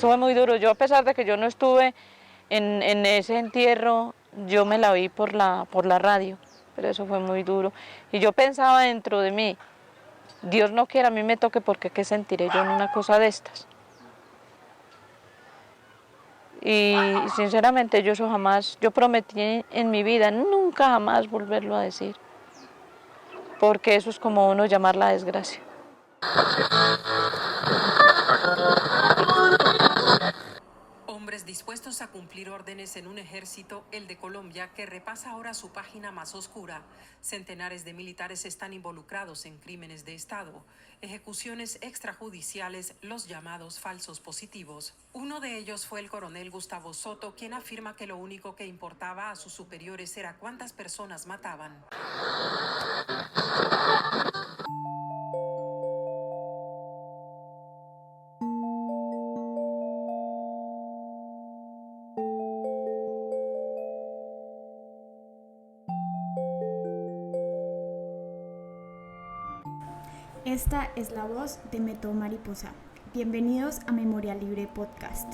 Eso fue muy duro. Yo, a pesar de que yo no estuve en ese entierro, yo me la vi por la radio, pero eso fue muy duro. Y yo pensaba dentro de mí, Dios no quiera, a mí me toque, porque qué sentiré yo en una cosa de estas. Y sinceramente yo eso jamás, yo prometí en mi vida nunca jamás volverlo a decir, porque eso es como uno llamar la desgracia. Hombres dispuestos a cumplir órdenes en un ejército, el de Colombia, que repasa ahora su página más oscura. Centenares de militares están involucrados en crímenes de Estado, ejecuciones extrajudiciales, los llamados falsos positivos. Uno de ellos fue el coronel Gustavo Soto, quien afirma que lo único que importaba a sus superiores era cuántas personas mataban. Esta es la voz de Método Mariposa. Bienvenidos a Memoria Libre Podcast.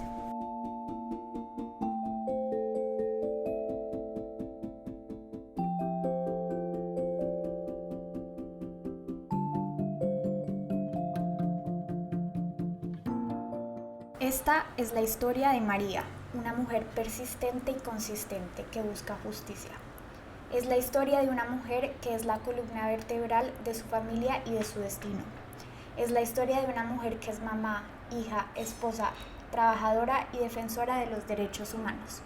Esta es la historia de María, una mujer persistente y consistente que busca justicia. Es la historia de una mujer que es la columna vertebral de su familia y de su destino. Es la historia de una mujer que es mamá, hija, esposa, trabajadora y defensora de los derechos humanos.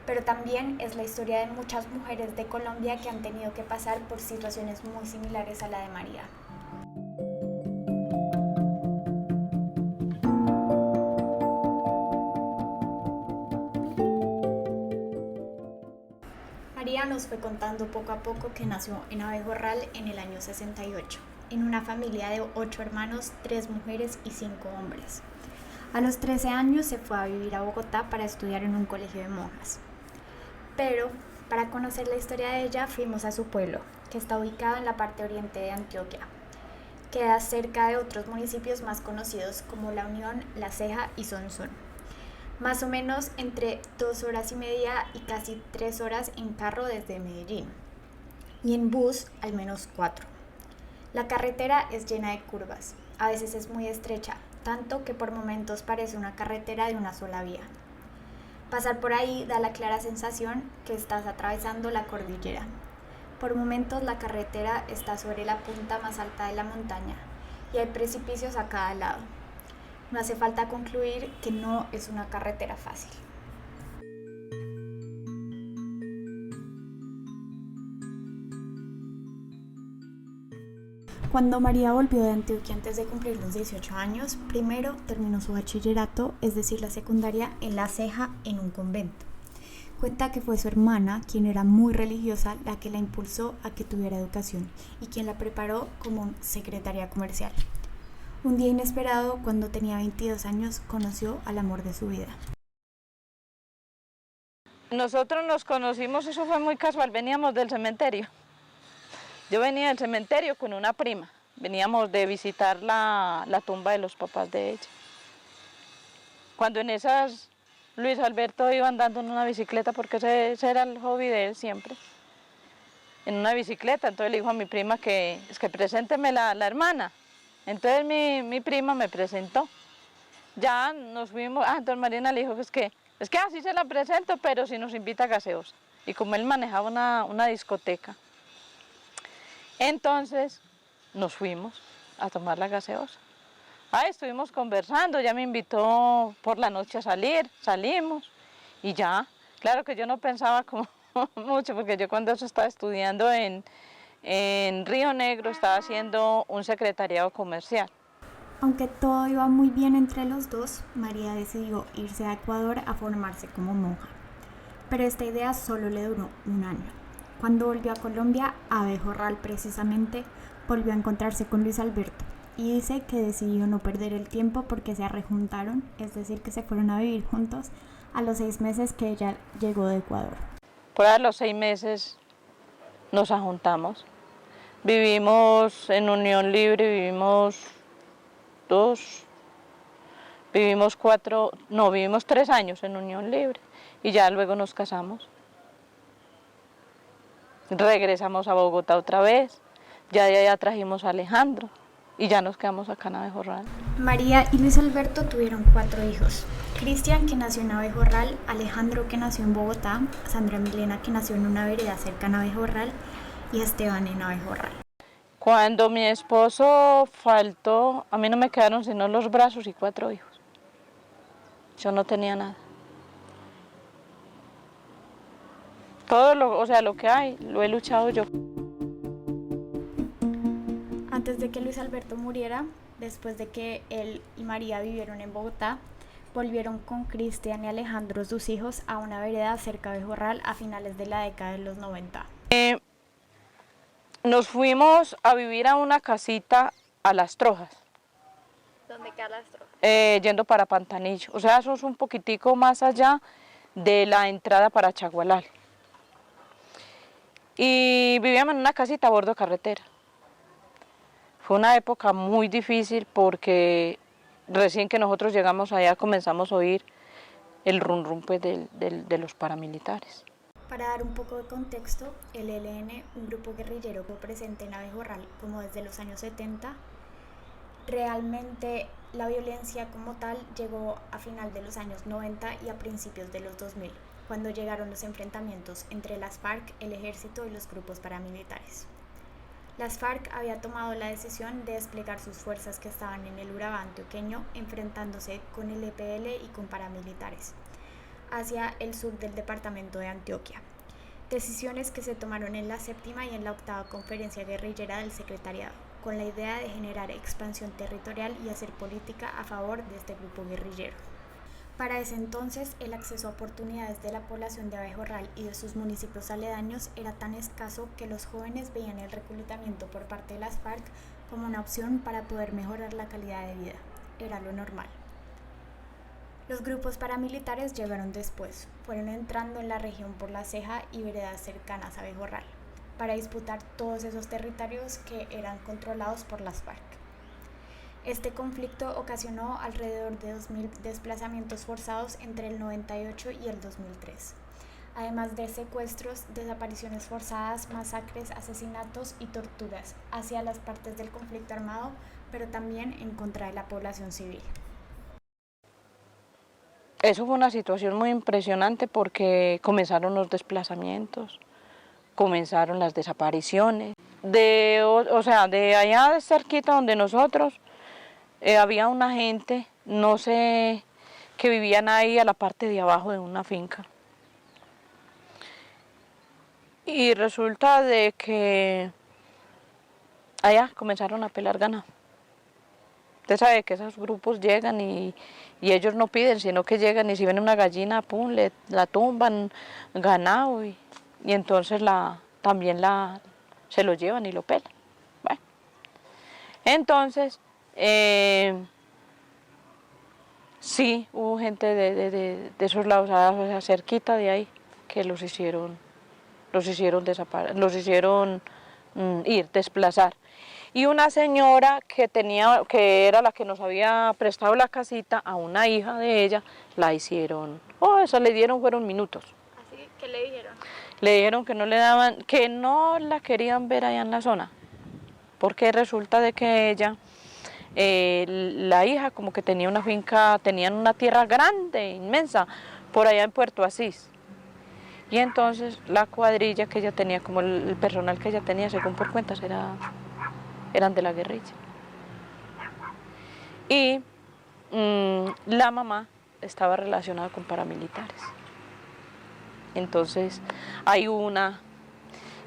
Pero también es la historia de muchas mujeres de Colombia que han tenido que pasar por situaciones muy similares a la de María. María nos fue contando poco a poco que nació en Abejorral en el año 68, en una familia de 8 hermanos, 3 mujeres y 5 hombres. A los 13 años se fue a vivir a Bogotá para estudiar en un colegio de monjas. Pero para conocer la historia de ella fuimos a su pueblo, que está ubicado en la parte oriente de Antioquia. Queda cerca de otros municipios más conocidos como La Unión, La Ceja y Sonsón. Más o menos entre 2 horas y media y casi 3 horas en carro desde Medellín, y en bus al menos 4. La carretera es llena de curvas, a veces es muy estrecha, tanto que por momentos parece una carretera de una sola vía. Pasar por ahí da la clara sensación que estás atravesando la cordillera. Por momentos la carretera está sobre la punta más alta de la montaña y hay precipicios a cada lado. No hace falta concluir que no es una carretera fácil. Cuando María volvió de Antioquia antes de cumplir los 18 años, primero terminó su bachillerato, es decir, la secundaria, en La Ceja, en un convento. Cuenta que fue su hermana, quien era muy religiosa, la que la impulsó a que tuviera educación y quien la preparó como secretaria comercial. Un día inesperado, cuando tenía 22 años, conoció al amor de su vida. Nosotros nos conocimos, eso fue muy casual, veníamos del cementerio. Yo venía del cementerio con una prima, veníamos de visitar la tumba de los papás de ella. Cuando en esas Luis Alberto iba andando en una bicicleta, porque ese era el hobby de él siempre, en una bicicleta, entonces le dijo a mi prima que presénteme la hermana. Entonces mi prima me presentó. Ya nos fuimos, entonces Marina le dijo que así se la presento, pero si nos invita a gaseosa. Y como él manejaba una discoteca, entonces nos fuimos a tomar la gaseosa. Estuvimos conversando, ya me invitó por la noche a salir, salimos y ya. Claro que yo no pensaba como mucho, porque yo cuando eso estaba estudiando en Río Negro, estaba haciendo un secretariado comercial. Aunque todo iba muy bien entre los dos, María decidió irse a Ecuador a formarse como monja. Pero esta idea solo le duró un año. Cuando volvió a Colombia, a Abejorral precisamente, volvió a encontrarse con Luis Alberto y dice que decidió no perder el tiempo porque se rejuntaron, es decir, que se fueron a vivir juntos a los 6 meses que ella llegó de Ecuador. Por ahí a los 6 meses nos ajuntamos. Vivimos en unión libre, vivimos Vivimos 3 años en unión libre y ya luego nos casamos. Regresamos a Bogotá otra vez, ya de allá trajimos a Alejandro y ya nos quedamos acá en Abejorral. María y Luis Alberto tuvieron 4 hijos. Cristian, que nació en Abejorral, Alejandro, que nació en Bogotá, Sandra Milena, que nació en una vereda cercana a Abejorral, y Esteban en Abejorral. Cuando mi esposo faltó, a mí no me quedaron sino los brazos y 4 hijos. Yo no tenía nada. Todo lo que hay, lo he luchado yo. Antes de que Luis Alberto muriera, después de que él y María vivieron en Bogotá, volvieron con Cristian y Alejandro, sus hijos, a una vereda cerca de Abejorral a finales de la década de los 90. Nos fuimos a vivir a una casita a Las Trojas. ¿Dónde queda Las Trojas? Yendo para Pantanillo. O sea, eso es un poquitico más allá de la entrada para Chagualal. Y vivíamos en una casita a bordo de carretera. Fue una época muy difícil porque recién que nosotros llegamos allá comenzamos a oír el rum rum pues, de los paramilitares. Para dar un poco de contexto, el ELN, un grupo guerrillero presente en Abejorral como desde los años 70, realmente la violencia como tal llegó a final de los años 90 y a principios de los 2000, cuando llegaron los enfrentamientos entre las FARC, el ejército y los grupos paramilitares. Las FARC había tomado la decisión de desplegar sus fuerzas que estaban en el Urabá antioqueño, enfrentándose con el EPL y con paramilitares, hacia el sur del departamento de Antioquia. Decisiones que se tomaron en la 7ª y en la 8ª conferencia guerrillera del secretariado, con la idea de generar expansión territorial y hacer política a favor de este grupo guerrillero. Para ese entonces, el acceso a oportunidades de la población de Abejorral y de sus municipios aledaños era tan escaso que los jóvenes veían el reclutamiento por parte de las FARC como una opción para poder mejorar la calidad de vida. Era lo normal. Los grupos paramilitares llegaron después, fueron entrando en la región por La Ceja y veredas cercanas a Abejorral, para disputar todos esos territorios que eran controlados por las FARC. Este conflicto ocasionó alrededor de 2.000 desplazamientos forzados entre el 98 y el 2003, además de secuestros, desapariciones forzadas, masacres, asesinatos y torturas hacia las partes del conflicto armado, pero también en contra de la población civil. Eso fue una situación muy impresionante porque comenzaron los desplazamientos, comenzaron las desapariciones. De allá de cerquita donde nosotros había una gente, no sé, que vivían ahí a la parte de abajo de una finca. Y resulta de que allá comenzaron a pelar ganado. Usted sabe que esos grupos llegan y ellos no piden, sino que llegan y si ven una gallina, pum, la tumban, ganado, y entonces se lo llevan y lo pelan. Bueno, entonces, sí, hubo gente de esos lados, o sea, cerquita de ahí, que los hicieron desplazar. Y una señora que era la que nos había prestado la casita, a una hija de ella, la hicieron, le dieron fueron minutos. ¿Así? ¿Qué le dijeron? Le dijeron que no la querían ver allá en la zona, porque resulta de que ella, la hija como que tenía una finca, tenían una tierra grande, inmensa, por allá en Puerto Asís. Y entonces la cuadrilla que ella tenía, como el personal que ella tenía, según por cuentas, eran de la guerrilla. Y la mamá estaba relacionada con paramilitares. Entonces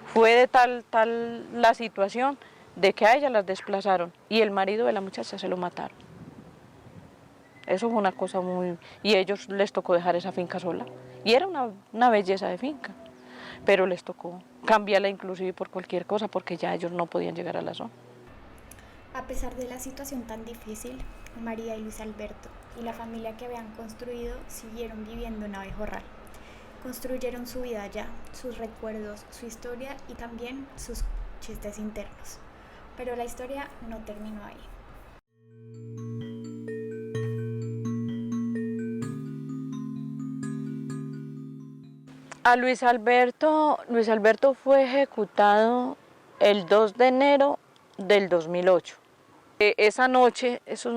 fue de tal la situación de que a ella las desplazaron y el marido de la muchacha se lo mataron. Eso fue una cosa y a ellos les tocó dejar esa finca sola. Y era una belleza de finca, pero les tocó cambiarla inclusive por cualquier cosa porque ya ellos no podían llegar a la zona. A pesar de la situación tan difícil, María y Luis Alberto y la familia que habían construido siguieron viviendo en Abejorral. Construyeron su vida allá, sus recuerdos, su historia y también sus chistes internos. Pero la historia no terminó ahí. A Luis Alberto fue ejecutado el 2 de enero del 2008. Esa noche, eso es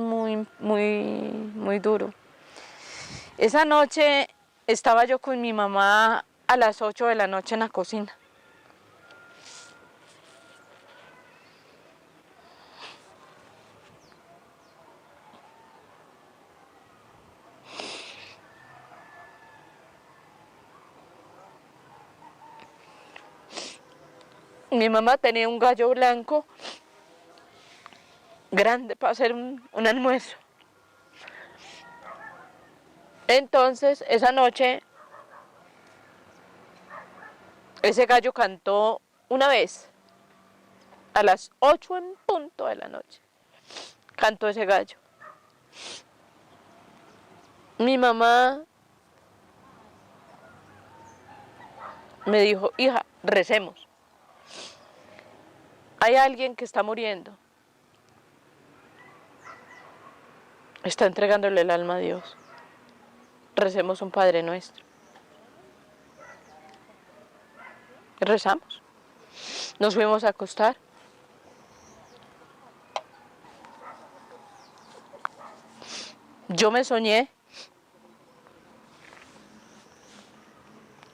muy duro. Esa noche estaba yo con mi mamá a las 8 de la noche en la cocina. Mi mamá tenía un gallo blanco grande para hacer un almuerzo. Entonces, esa noche, ese gallo cantó una vez, a las 8 en punto de la noche. Cantó ese gallo. Mi mamá me dijo, hija, recemos. Hay alguien que está muriendo. Está entregándole el alma a Dios. Recemos un Padre Nuestro. Rezamos. Nos fuimos a acostar. Yo me soñé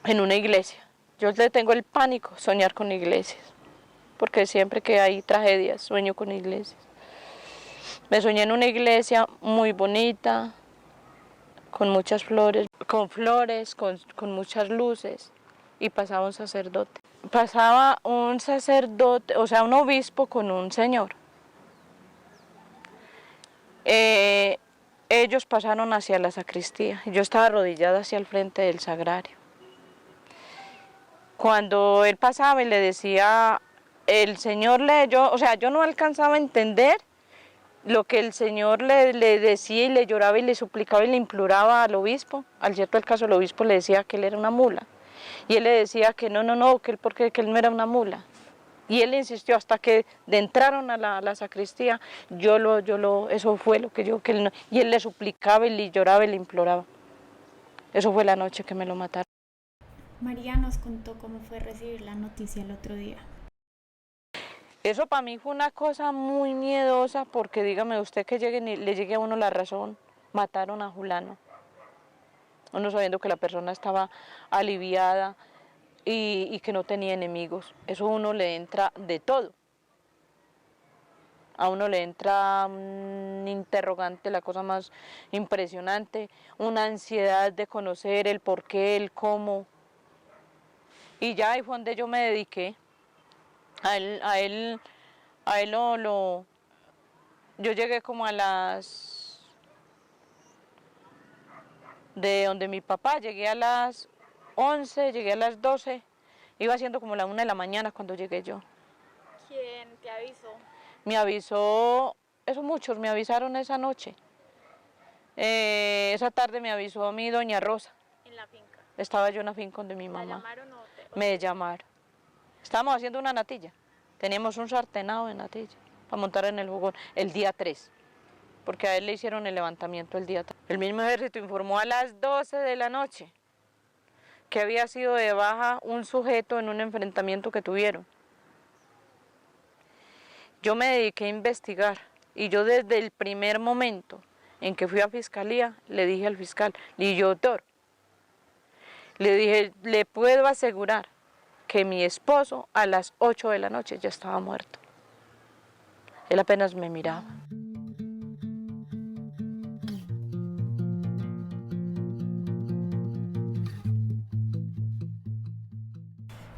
en una iglesia. Yo le tengo el pánico soñar con iglesias, porque siempre que hay tragedias sueño con iglesias. Me soñé en una iglesia muy bonita, con muchas flores, con muchas luces, y pasaba un sacerdote. Pasaba un sacerdote, o sea, un obispo con un señor. Ellos pasaron hacia la sacristía. Yo estaba arrodillada hacia el frente del sagrario. Cuando él pasaba y le decía, el Señor yo no alcanzaba a entender lo que el Señor le decía y le lloraba y le suplicaba y le imploraba al obispo. Al cierto del caso, el obispo le decía que él era una mula. Y él le decía que no, que él no era una mula. Y él insistió hasta que entraron a la sacristía. Eso fue lo que que él no, y él le suplicaba y le lloraba y le imploraba. Eso fue la noche que me lo mataron. María nos contó cómo fue recibir la noticia el otro día. Eso para mí fue una cosa muy miedosa, porque dígame usted que le llegue a uno la razón, mataron a Julano. Uno sabiendo que la persona estaba aliviada y que no tenía enemigos. Eso a uno le entra de todo. A uno le entra un interrogante, la cosa más impresionante, una ansiedad de conocer el por qué, el cómo. Y ya ahí fue donde yo me dediqué. Yo llegué como de donde mi papá, llegué a las 11, llegué a las 12, iba siendo como la 1 de la mañana cuando llegué yo. ¿Quién te avisó? Me avisó, muchos me avisaron esa noche. Esa tarde me avisó a mí doña Rosa. ¿En la finca? Estaba yo en la finca de mi mamá. ¿La llamaron o te...? Me llamaron. Estábamos haciendo una natilla. Teníamos un sartenado de natilla para montar en el fogón el día 3. Porque a él le hicieron el levantamiento el día 3. El mismo ejército informó a las 12 de la noche que había sido de baja un sujeto en un enfrentamiento que tuvieron. Yo me dediqué a investigar y yo desde el primer momento en que fui a fiscalía le dije al fiscal, doctor, le dije, le puedo asegurar que mi esposo a las 8 de la noche ya estaba muerto. Él apenas me miraba.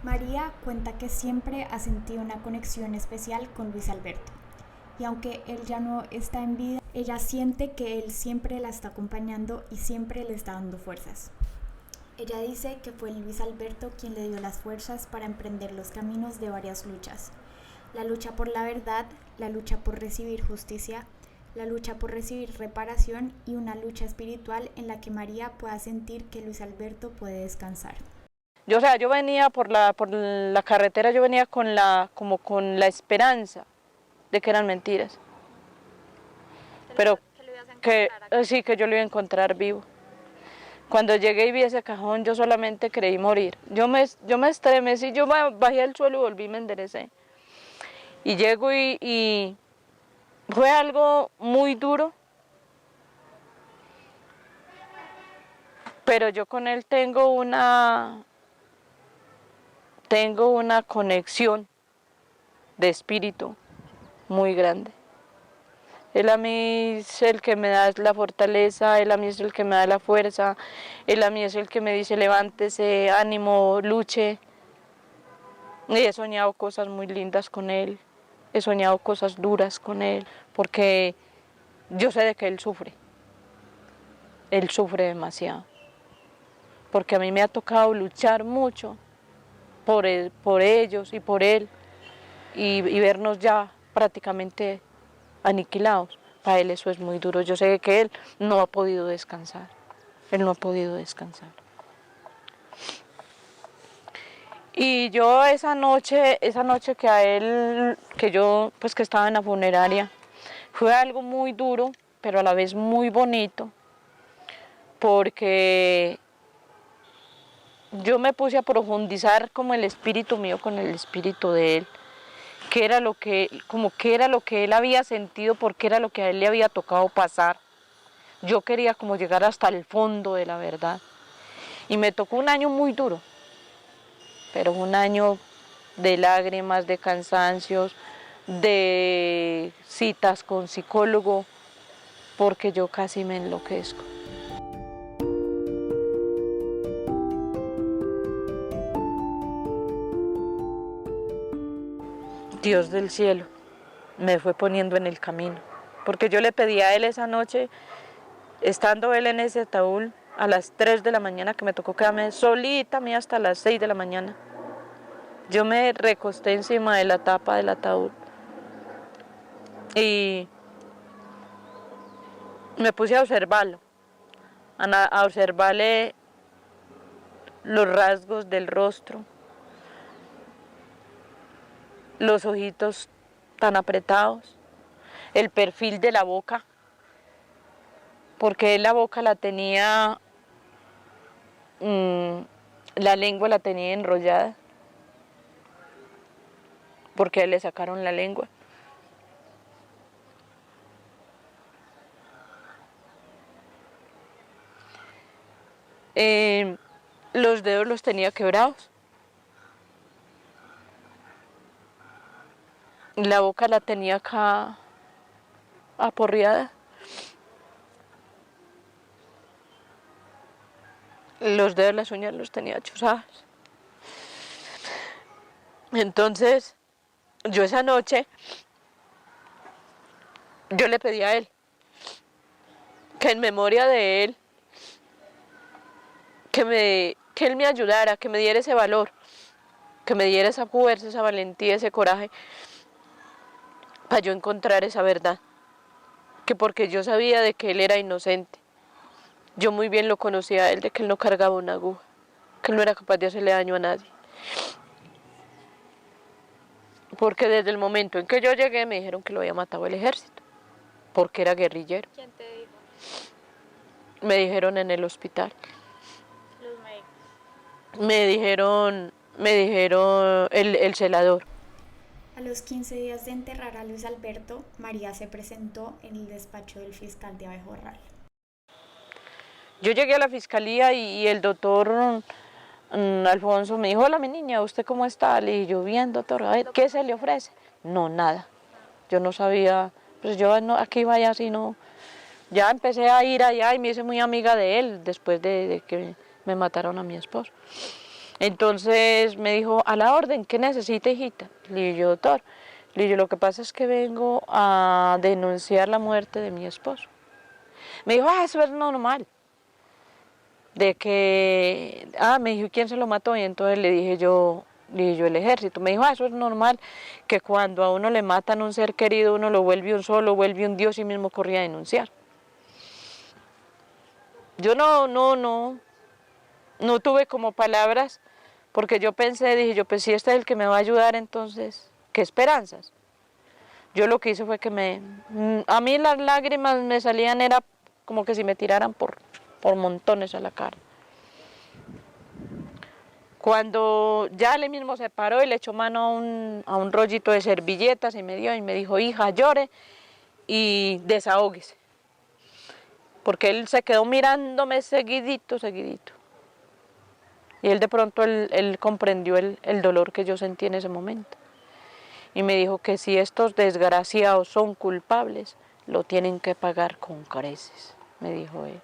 María cuenta que siempre ha sentido una conexión especial con Luis Alberto. Y aunque él ya no está en vida, ella siente que él siempre la está acompañando y siempre le está dando fuerzas. Ella dice que fue Luis Alberto quien le dio las fuerzas para emprender los caminos de varias luchas. La lucha por la verdad, la lucha por recibir justicia, la lucha por recibir reparación y una lucha espiritual en la que María pueda sentir que Luis Alberto puede descansar. Yo venía por la carretera, yo venía como con la esperanza de que eran mentiras. Pero sí, que yo lo iba a encontrar vivo. Cuando llegué y vi ese cajón, yo solamente creí morir. Yo me estremecí, yo bajé al suelo y volví y me enderecé. Y llego y fue algo muy duro, pero yo con él tengo una conexión de espíritu muy grande. Él a mí es el que me da la fortaleza, él a mí es el que me da la fuerza, él a mí es el que me dice levántese, ánimo, luche. Y he soñado cosas muy lindas con él, he soñado cosas duras con él, porque yo sé de que él sufre demasiado, porque a mí me ha tocado luchar mucho por ellos y por él, y vernos ya prácticamente aniquilados. Para él eso es muy duro. Yo sé que él no ha podido descansar. Él no ha podido descansar. Y yo esa noche que a él, que yo pues que estaba en la funeraria, fue algo muy duro, pero a la vez muy bonito, porque yo me puse a profundizar como el espíritu mío con el espíritu de él. Qué era lo que él había sentido, porque era lo que a él le había tocado pasar. Yo quería como llegar hasta el fondo de la verdad. Y me tocó un año muy duro, pero un año de lágrimas, de cansancios, de citas con psicólogo, porque yo casi me enloquezco. Dios del cielo me fue poniendo en el camino, porque yo le pedí a él esa noche, estando él en ese ataúd, a las 3 de la mañana, que me tocó quedarme solita a mí hasta las 6 de la mañana. Yo me recosté encima de la tapa del ataúd y me puse a observarlo, a observarle los rasgos del rostro, los ojitos tan apretados, el perfil de la boca, porque él la boca la tenía, la lengua la tenía enrollada, porque a él le sacaron la lengua. Los dedos los tenía quebrados. La boca la tenía acá aporreada. Los dedos, las uñas los tenía chuzadas. Entonces, yo esa noche, yo le pedí a él que en memoria de él, que él me ayudara, que me diera ese valor, que me diera esa fuerza, esa valentía, ese coraje, para yo encontrar esa verdad. Que porque yo sabía de que él era inocente. Yo muy bien lo conocía a él, de que él no cargaba una aguja, que él no era capaz de hacerle daño a nadie. Porque desde el momento en que yo llegué me dijeron que lo había matado el ejército, porque era guerrillero. ¿Quién te dijo? Me dijeron en el hospital. Los médicos. Me dijeron el celador. A los 15 días de enterrar a Luis Alberto, María se presentó en el despacho del fiscal de Abejorral. Yo llegué a la fiscalía y el doctor Alfonso me dijo, hola mi niña, ¿usted cómo está? Le dije yo, bien doctor, a ver, ¿qué se le ofrece? No, nada. Yo no sabía, pues yo no, aquí vaya así, no. Ya empecé a ir allá y me hice muy amiga de él después de que me mataron a mi esposo. Entonces me dijo, a la orden, ¿qué necesita, hijita? Le dije yo, doctor, le dije, lo que pasa es que vengo a denunciar la muerte de mi esposo. Me dijo, eso es normal. De que, me dijo, ¿quién se lo mató? Y entonces le dije yo, el ejército. Me dijo, eso es normal, que cuando a uno le matan un ser querido, uno lo vuelve un solo, vuelve un dios y mismo corría a denunciar. Yo no tuve como palabras, porque yo pensé, dije yo, pues si este es el que me va a ayudar, entonces, ¿qué esperanzas? Yo lo que hice fue que a mí las lágrimas me salían, era como que si me tiraran por por montones a la cara. Cuando ya él mismo se paró y le echó mano a un rollito de servilletas y me dio y me dijo, hija, llore y desahóguese. Porque él se quedó mirándome seguidito, seguidito. Y él de pronto, él comprendió el dolor que yo sentí en ese momento. Y me dijo que si estos desgraciados son culpables, lo tienen que pagar con creces, me dijo él.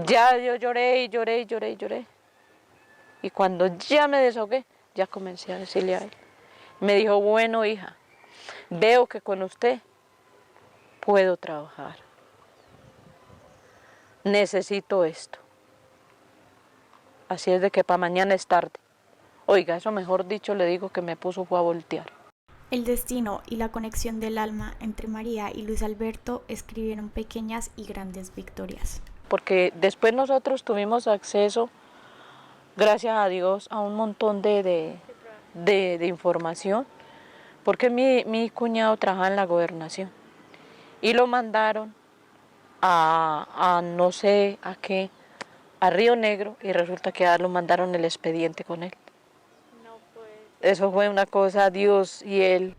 Ya yo lloré y lloré y lloré y lloré. Y cuando ya me desahogué, ya comencé a decirle a él. Me dijo, bueno, hija, veo que con usted puedo trabajar. Necesito esto. Así es de que para mañana es tarde. Oiga, eso mejor dicho le digo que me puso fue a voltear. El destino y la conexión del alma entre María y Luis Alberto escribieron pequeñas y grandes victorias. Porque después nosotros tuvimos acceso, gracias a Dios, a un montón de información, porque mi cuñado trabajaba en la gobernación y lo mandaron a no sé a qué, a Río Negro, y resulta que lo mandaron el expediente con él. Eso fue una cosa, Dios y él.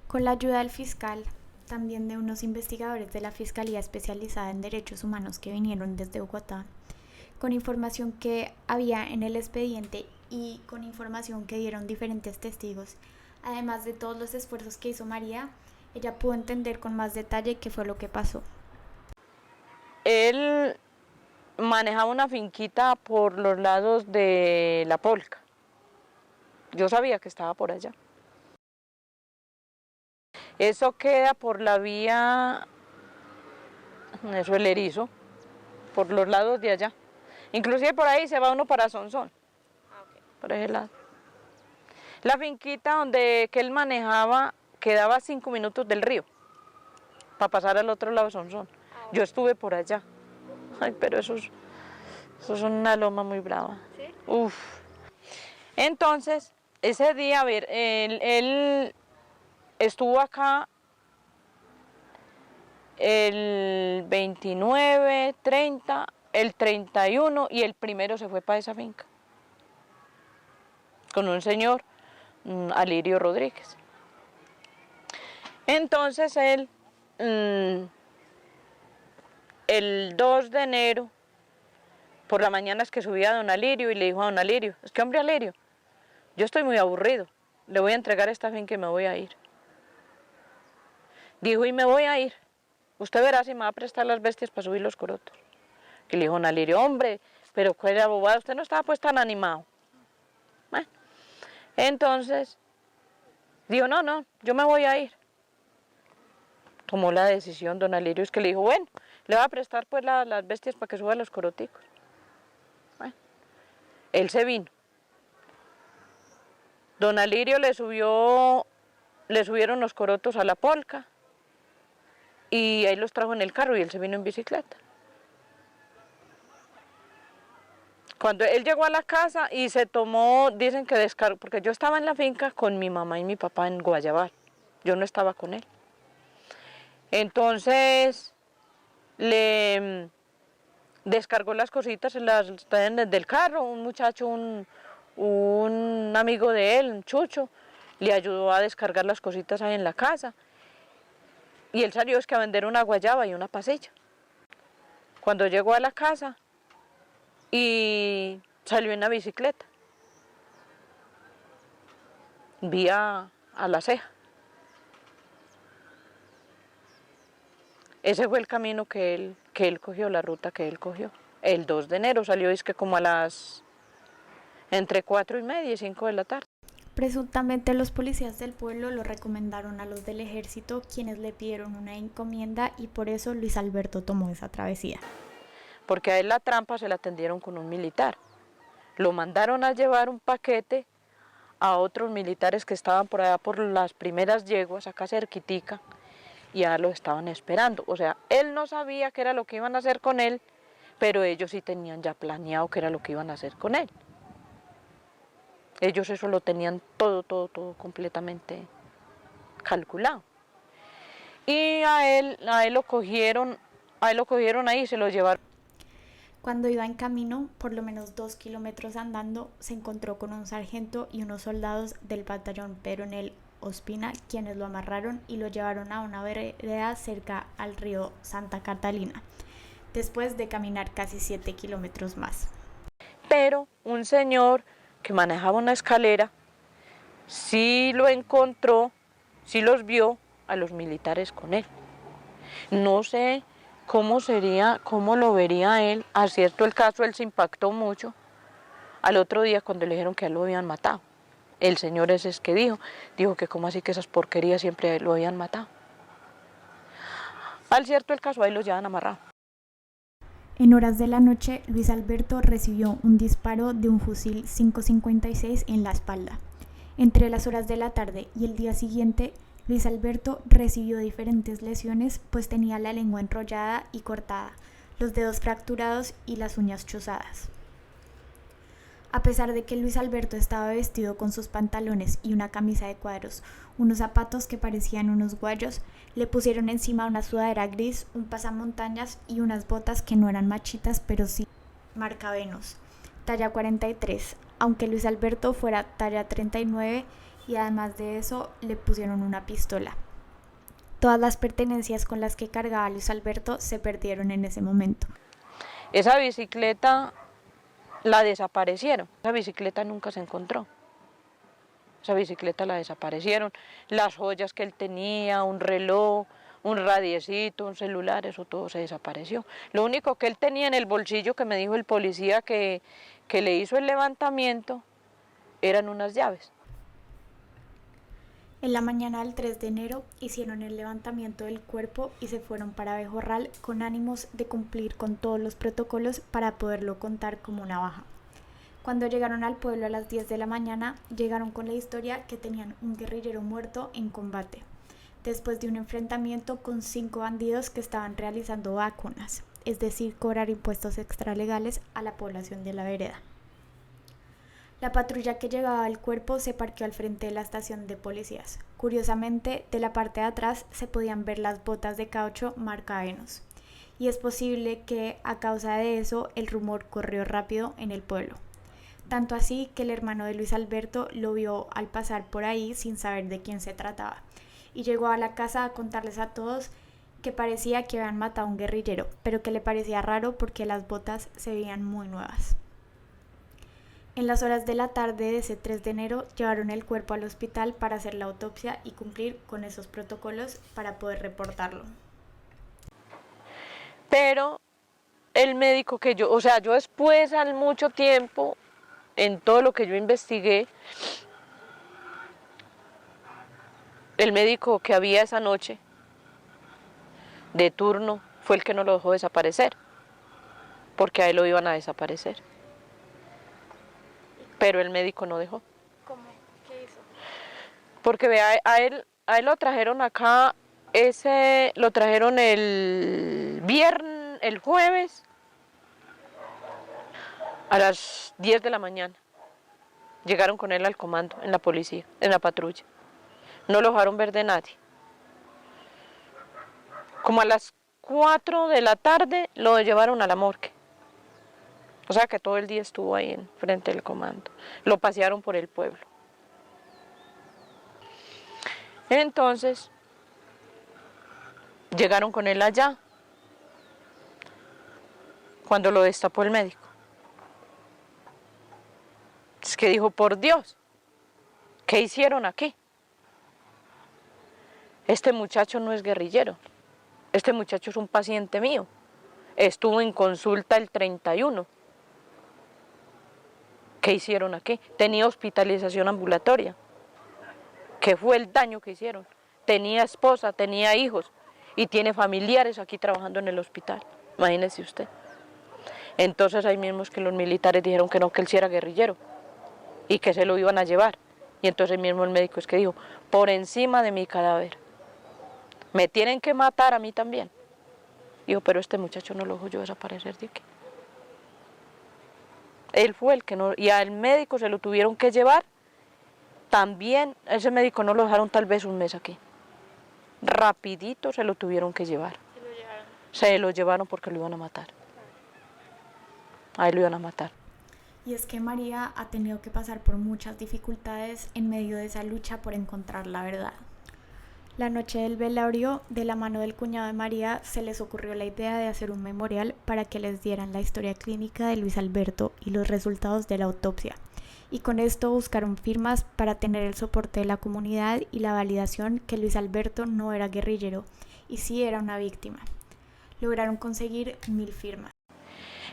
Con la ayuda del fiscal, también de unos investigadores de la Fiscalía Especializada en Derechos Humanos que vinieron desde Bogotá, con información que había en el expediente y con información que dieron diferentes testigos, además de todos los esfuerzos que hizo María, ella pudo entender con más detalle qué fue lo que pasó. Él manejaba una finquita por los lados de La Polca. Yo sabía que estaba por allá. Eso queda por la vía, eso el Erizo, por los lados de allá. Inclusive por ahí se va uno para Sonsón, por ese lado. La finquita que él manejaba quedaba a 5 minutos del río, para pasar al otro lado de Sonsón. Yo estuve por allá. Ay, pero eso es una loma muy brava. ¿Sí? Uf. Entonces, ese día, a ver, él estuvo acá el 29, 30, el 31 y el 1 se fue para esa finca. Con un señor, Alirio Rodríguez. Entonces él, el 2 de enero, por la mañana es que subía a don Alirio y le dijo a don Alirio, es que hombre Alirio, yo estoy muy aburrido, le voy a entregar esta finca y me voy a ir. Dijo, y me voy a ir. Usted verá si me va a prestar las bestias para subir los corotos. Y le dijo don Alirio, hombre, pero cuál era bobada, usted no estaba pues tan animado. Bueno, entonces, dijo, no, yo me voy a ir. Tomó la decisión don Alirio, es que le dijo, bueno, le va a prestar pues las bestias para que suba los coroticos. Bueno, él se vino. Don Alirio le subieron los corotos a La Polca y ahí los trajo en el carro y él se vino en bicicleta. Cuando él llegó a la casa y se tomó, dicen que descargó, porque yo estaba en la finca con mi mamá y mi papá en Guayabal, yo no estaba con él. Entonces le descargó las cositas, se las traen desde el carro, un muchacho, un amigo de él, un Chucho, le ayudó a descargar las cositas ahí en la casa. Y él salió es que a vender una guayaba y una pasilla. Cuando llegó a la casa y salió en la bicicleta, vía a La Ceja. Ese fue el camino que él cogió, la ruta que él cogió. El 2 de enero salió, es que como entre 4:30 y 5 de la tarde. Presuntamente los policías del pueblo lo recomendaron a los del ejército, quienes le pidieron una encomienda y por eso Luis Alberto tomó esa travesía. Porque a él la trampa se la tendieron con un militar. Lo mandaron a llevar un paquete a otros militares que estaban por allá por las primeras yeguas, acá cerquitica, y ya lo estaban esperando. O sea, él no sabía qué era lo que iban a hacer con él, pero ellos sí tenían ya planeado qué era lo que iban a hacer con él. Ellos eso lo tenían todo completamente calculado. Y a él lo cogieron Ahí lo cogieron ahí y se lo llevaron. Cuando iba en camino, por lo menos 2 kilómetros andando, se encontró con un sargento y unos soldados del batallón Peronel Ospina, quienes lo amarraron y lo llevaron a una vereda cerca al río Santa Catalina, después de caminar casi 7 kilómetros más. Pero un señor que manejaba una escalera sí lo encontró, sí los vio a los militares con él. No sé cómo sería, cómo lo vería él. Acierto el caso, él se impactó mucho al otro día cuando le dijeron que a él lo habían matado. El señor ese es que dijo que cómo así que esas porquerías siempre lo habían matado. Al cierto el caso, ahí los llevan amarrado. En horas de la noche, Luis Alberto recibió un disparo de un fusil 5.56 en la espalda. Entre las horas de la tarde y el día siguiente, Luis Alberto recibió diferentes lesiones, pues tenía la lengua enrollada y cortada, los dedos fracturados y las uñas chuzadas. A pesar de que Luis Alberto estaba vestido con sus pantalones y una camisa de cuadros, unos zapatos que parecían unos guayos, le pusieron encima una sudadera gris, un pasamontañas y unas botas que no eran machitas, pero sí marca Venus, talla 43, aunque Luis Alberto fuera talla 39, y además de eso le pusieron una pistola. Todas las pertenencias con las que cargaba Luis Alberto se perdieron en ese momento. Esa bicicleta la desaparecieron, esa bicicleta nunca se encontró. Esa bicicleta la desaparecieron, las joyas que él tenía, un reloj, un radiecito, un celular, eso todo se desapareció. Lo único que él tenía en el bolsillo, que me dijo el policía que le hizo el levantamiento, eran unas llaves. En la mañana del 3 de enero hicieron el levantamiento del cuerpo y se fueron para Abejorral con ánimos de cumplir con todos los protocolos para poderlo contar como una baja. Cuando llegaron al pueblo a las 10 de la mañana, llegaron con la historia que tenían un guerrillero muerto en combate, después de un enfrentamiento con 5 bandidos que estaban realizando vacunas, es decir, cobrar impuestos extralegales a la población de la vereda. La patrulla que llevaba el cuerpo se parqueó al frente de la estación de policías. Curiosamente, de la parte de atrás se podían ver las botas de caucho marca Venus, y es posible que a causa de eso el rumor corrió rápido en el pueblo. Tanto así que el hermano de Luis Alberto lo vio al pasar por ahí sin saber de quién se trataba, y llegó a la casa a contarles a todos que parecía que habían matado a un guerrillero, pero que le parecía raro porque las botas se veían muy nuevas. En las horas de la tarde de ese 3 de enero llevaron el cuerpo al hospital para hacer la autopsia y cumplir con esos protocolos para poder reportarlo. Pero el médico que yo después al mucho tiempo, en todo lo que yo investigué, el médico que había esa noche de turno fue el que no lo dejó desaparecer, porque a él lo iban a desaparecer. Pero el médico no dejó. ¿Cómo? ¿Qué hizo? Porque vea, a él lo trajeron acá, lo trajeron el jueves a las 10 de la mañana. Llegaron con él al comando, en la policía, en la patrulla. No lo dejaron ver de nadie. Como a las 4 de la tarde lo llevaron a la morgue. O sea que todo el día estuvo ahí en frente del comando. Lo pasearon por el pueblo. Entonces, llegaron con él allá, cuando lo destapó el médico. Es que dijo, por Dios, ¿qué hicieron aquí? Este muchacho no es guerrillero, este muchacho es un paciente mío. Estuvo en consulta el 31. ¿Qué hicieron aquí? Tenía hospitalización ambulatoria. ¿Qué fue el daño que hicieron? Tenía esposa, tenía hijos y tiene familiares aquí trabajando en el hospital. Imagínese usted. Entonces ahí mismo es que los militares dijeron que no, que él sí era guerrillero y que se lo iban a llevar. Y entonces mismo el médico es que dijo, por encima de mi cadáver, me tienen que matar a mí también. Dijo, pero este muchacho no lo dejó yo desaparecer de aquí. Él fue el que no, y al médico se lo tuvieron que llevar, también ese médico no lo dejaron tal vez un mes aquí. Rapidito se lo tuvieron que llevar. ¿Se lo llevaron? Se lo llevaron porque lo iban a matar. A él lo iban a matar. Y es que María ha tenido que pasar por muchas dificultades en medio de esa lucha por encontrar la verdad. La noche del velorio, de la mano del cuñado de María, se les ocurrió la idea de hacer un memorial para que les dieran la historia clínica de Luis Alberto y los resultados de la autopsia. Y con esto buscaron firmas para tener el soporte de la comunidad y la validación que Luis Alberto no era guerrillero y sí era una víctima. Lograron conseguir 1000 firmas.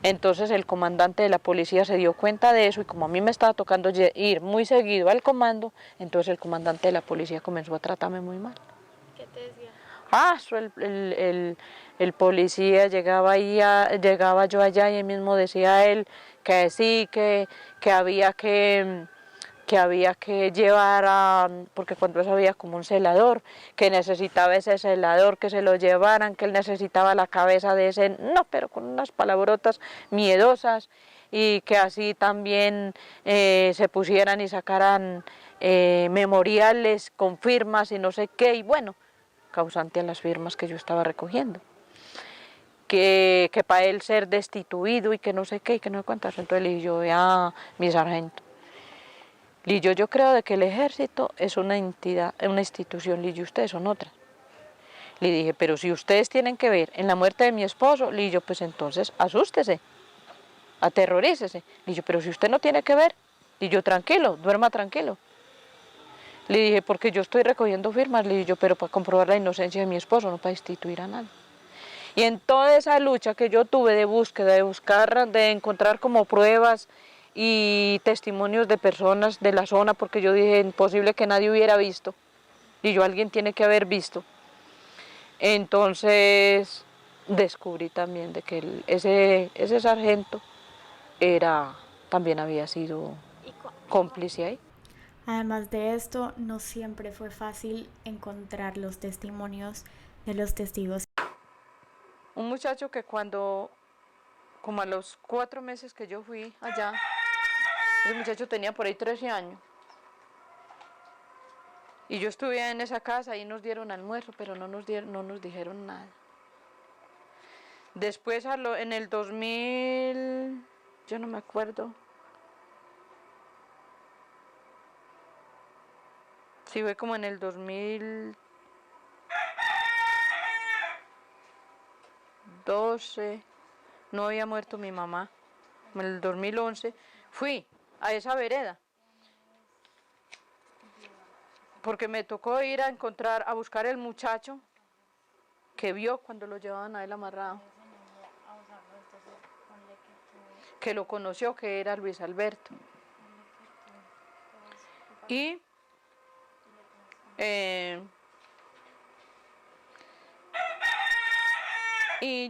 Entonces el comandante de la policía se dio cuenta de eso y como a mí me estaba tocando ir muy seguido al comando, entonces el comandante de la policía comenzó a tratarme muy mal. ¿Qué te decía? El policía llegaba yo allá y él mismo decía a él que sí, que había que llevar porque cuando eso había como un celador, que necesitaba ese celador, que se lo llevaran, que él necesitaba la cabeza de ese, no, pero con unas palabrotas miedosas, y que así también se pusieran y sacaran memoriales con firmas y no sé qué, y bueno, causante a las firmas que yo estaba recogiendo. Que para él ser destituido y que no sé qué, y que no sé cuántas, entonces le dije yo, a mi sargento, yo creo de que el ejército es una entidad, una institución, ustedes son otra. Le dije, pero si ustedes tienen que ver en la muerte de mi esposo, pues entonces asústese, aterrorícese. Pero si usted no tiene que ver, tranquilo, duerma tranquilo. Le dije, porque yo estoy recogiendo firmas, pero para comprobar la inocencia de mi esposo, no para destituir a nadie. Y en toda esa lucha que yo tuve de búsqueda, de encontrar como pruebas y testimonios de personas de la zona, porque yo dije, imposible que nadie hubiera visto, alguien tiene que haber visto. Entonces descubrí también de que ese sargento también había sido cómplice ahí. Además de esto, no siempre fue fácil encontrar los testimonios de los testigos. Un muchacho que como a los 4 meses que yo fui allá, ese muchacho tenía por ahí 13 años. Y yo estuve en esa casa y nos dieron almuerzo, pero no nos dijeron nada. Después en el 2000, yo no me acuerdo. Sí, fue como en el 2012, no había muerto mi mamá. En el 2011 fui a esa vereda, porque me tocó ir a buscar el muchacho que vio cuando lo llevaban a él amarrado, que lo conoció, que era Luis Alberto. Y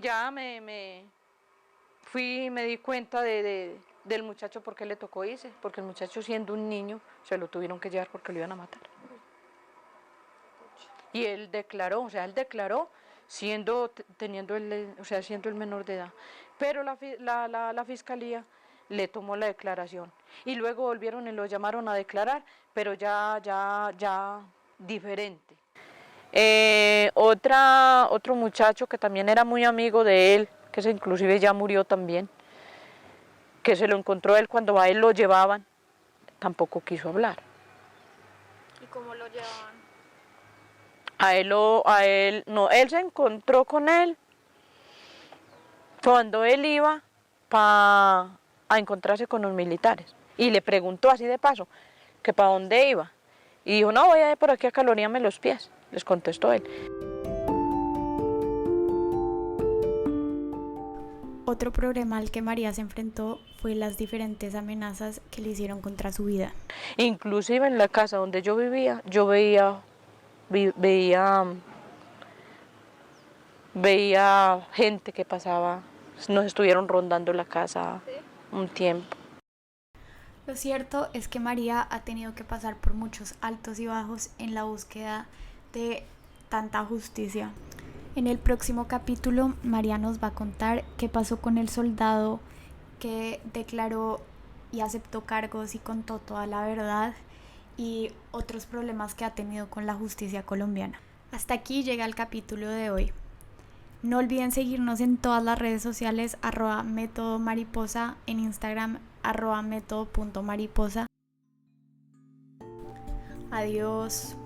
ya me fui y me di cuenta del muchacho por qué le tocó irse, porque el muchacho siendo un niño se lo tuvieron que llevar porque lo iban a matar. Y él declaró siendo el menor de edad, pero la fiscalía le tomó la declaración y luego volvieron y lo llamaron a declarar, pero ya diferente. Otro muchacho que también era muy amigo de él, que inclusive ya murió también, que se lo encontró él cuando a él lo llevaban, tampoco quiso hablar. ¿Y cómo lo llevaban? Él se encontró con él cuando él iba a encontrarse con los militares y le preguntó así de paso que para dónde iba y dijo, no, voy a ir por aquí a caloríame los pies, les contestó él. Otro problema al que María se enfrentó fue las diferentes amenazas que le hicieron contra su vida. Inclusive en la casa donde yo vivía, yo veía gente que pasaba, nos estuvieron rondando la casa un tiempo. Lo cierto es que María ha tenido que pasar por muchos altos y bajos en la búsqueda de tanta justicia. En el próximo capítulo, María nos va a contar qué pasó con el soldado que declaró y aceptó cargos y contó toda la verdad y otros problemas que ha tenido con la justicia colombiana. Hasta aquí llega el capítulo de hoy. No olviden seguirnos en todas las redes sociales, @métodomariposa, en Instagram, @método.mariposa. Adiós.